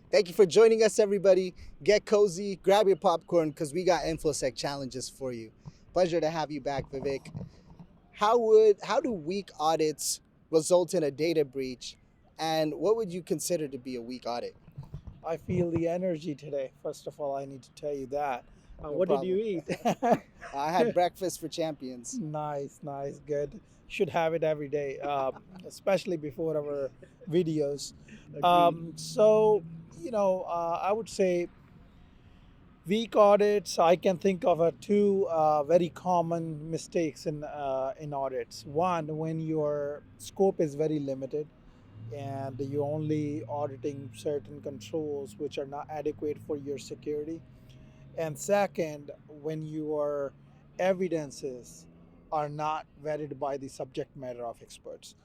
Thank you for joining us, everybody. Get cozy, grab your popcorn, because we got InfoSec challenges for you. Pleasure to have you back, Vivek. How do weak audits result in a data breach, and what would you consider to be a weak audit? I feel the energy today. First of all, I need to tell you that. No What did you problem. eat? I had breakfast for champions. Nice, nice, good. Should have it every day, especially before our videos. Agreed. I would say weak audits. I can think of two very common mistakes in audits. One, when your scope is very limited and you're only auditing certain controls which are not adequate for your security. And second, when your evidences are not vetted by the subject matter of experts.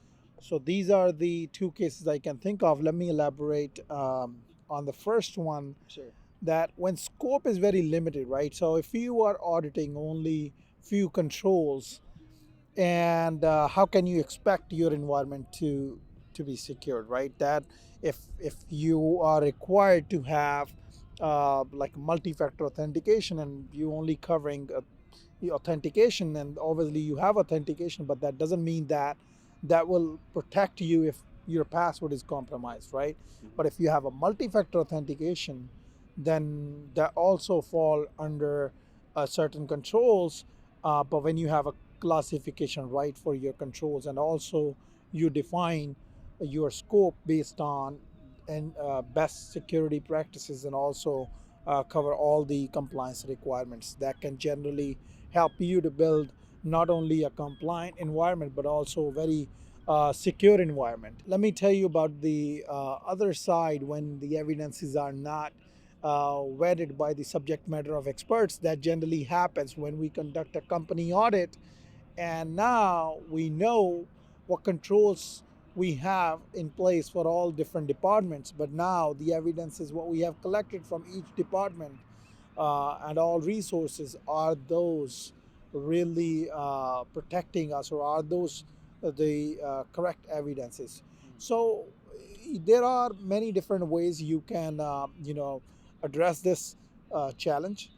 So these are the two cases I can think of. Let me elaborate on the first one, Sure. that when scope is very limited, right? So if you are auditing only few controls, and how can you expect your environment to be secured, right? That if you are required to have like multi-factor authentication and you only covering the authentication, and obviously you have authentication, but that doesn't mean that that will protect you if your password is compromised, right? But if you have a multi-factor authentication, then that also fall under certain controls. But when you have a classification right for your controls, and also you define your scope based on and best security practices, and also cover all the compliance requirements that can generally help you to build not only a compliant environment but also a very secure environment. Let me tell you about the other side. When the evidences are not vetted by the subject matter of experts, that generally happens when we conduct a company audit, and now we know what controls we have in place for all different departments. But now the evidence is what we have collected from each department, and all resources, are those really protecting us, or are those the correct evidences? So there are many different ways you can address this challenge.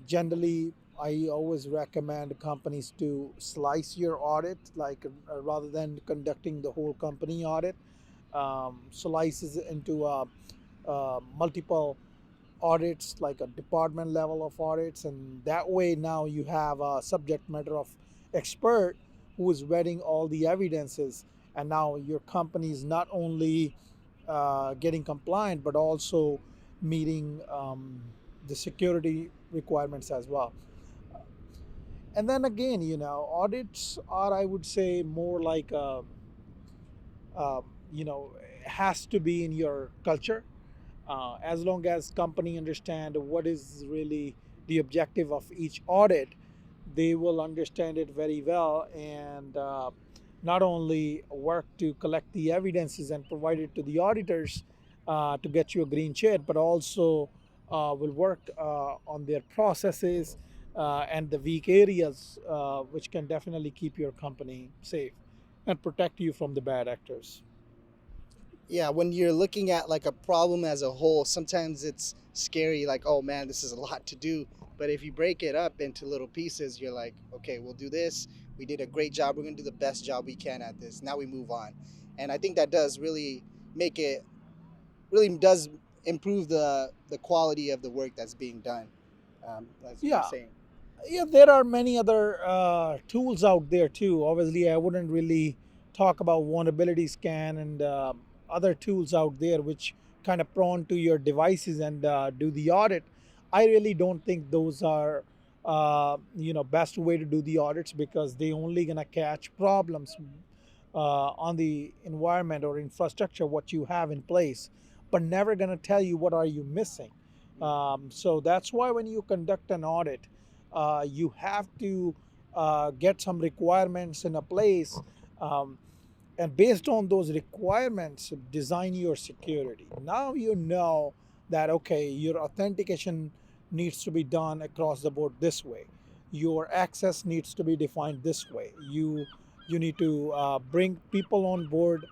Generally, I always recommend companies to slice your audit, like rather than conducting the whole company audit, slices it into multiple audits, like a department level of audits, and that way now you have a subject matter of expert who is vetting all the evidences, and now your company is not only getting compliant but also meeting the security requirements as well. And then again, audits are, I would say, more like uh, has to be in your culture. As long as company understand what is really the objective of each audit, they will understand it very well, and not only work to collect the evidences and provide it to the auditors to get you a green check, but also will work on their processes and the weak areas, which can definitely keep your company safe and protect you from the bad actors. Yeah, when you're looking at like a problem as a whole, sometimes it's scary, like, oh man, this is a lot to do. But if you break it up into little pieces, you're like, okay, we'll do this. We did a great job. We're going to do the best job we can at this. Now we move on. And I think that does really make it, really does improve the quality of the work that's being done, as you were Yeah, saying. yeah, there are many other tools out there too. Obviously, I wouldn't really talk about vulnerability scan and other tools out there which kind of prone to your devices and do the audit. I really don't think those are best way to do the audits, because they only gonna catch problems on the environment or infrastructure what you have in place, but never gonna tell you what are you missing. So that's why when you conduct an audit, you have to get some requirements in a place, um, and based on those requirements, design your security. Now you know that, okay, your authentication needs to be done across the board this way. Your access needs to be defined this way. You need to bring people on board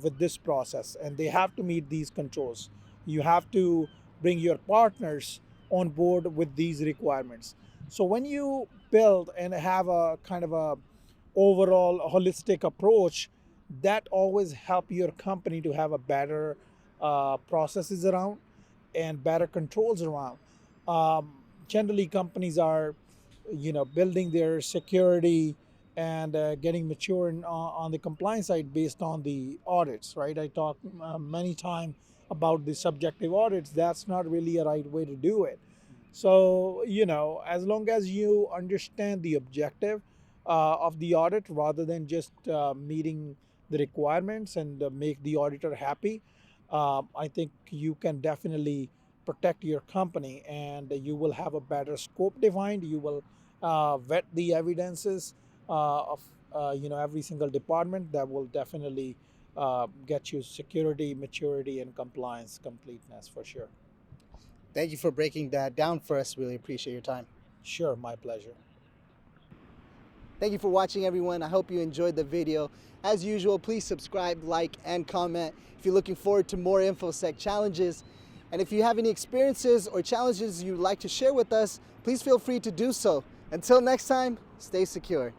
with this process, and they have to meet these controls. You have to bring your partners on board with these requirements. So when you build and have a kind of a overall holistic approach, that always help your company to have a better processes around and better controls around. Generally, companies are, building their security and getting mature on the compliance side based on the audits, right? I talked many times about the subjective audits. That's not really a right way to do it. So, as long as you understand the objective of the audit rather than just meeting the requirements and make the auditor happy, I think you can definitely protect your company and you will have a better scope defined. You will vet the evidences of every single department. That will definitely get you security, maturity, and compliance completeness for sure. Thank you for breaking that down for us. Really appreciate your time. Sure, my pleasure. Thank you for watching, everyone. I hope you enjoyed the video. As usual, please subscribe, like, and comment if you're looking forward to more InfoSec challenges. And if you have any experiences or challenges you'd like to share with us, please feel free to do so. Until next time, stay secure.